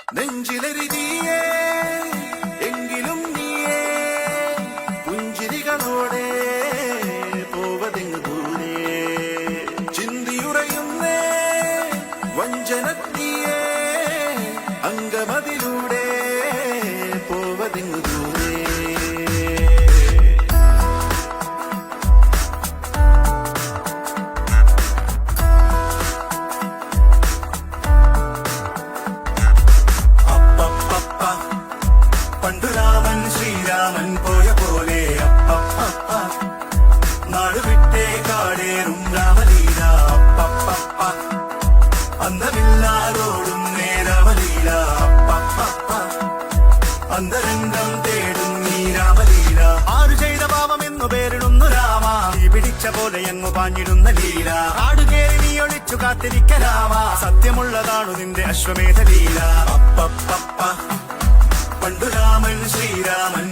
നെഞ്ചിലെരിതിയേ എങ്കിലും നീയേ പുഞ്ചിരികളോടെ പോവതെങ്ങു ദൂരെ ചിന്തിയുറയുന്നേ വഞ്ചനത്തിയേ അങ്കമതിലൂടെ പോവതെങ്ങു ദൂരെ പണ്ടു രാമൻ ശ്രീരാമൻ പോയ പോലെ അപ്പപ്പ നാട് വിട്ടേ കാടേറും രാമലീല അപ്പപ്പ അന്തമില്ലാതോടും നേരാമലീല അപ്പപ്പ അന്തരംഗം തേടും നീ രാമലീല ആരു ചെയ്ത പാപമെന്നു പേരിടുന്നു രാമ നീ പിടിച്ച പോലെ എങ്ങു പാഞ്ഞിടുന്ന ലീല ആടുകേറി നീ ഒളിച്ചു കാത്തിരിക്ക രാമ സത്യമുള്ളതാണു നിന്റെ അശ്വമേധ ലീല അപ്പപ്പ പണ്ടു രാമൻ ശ്രീരാമൻ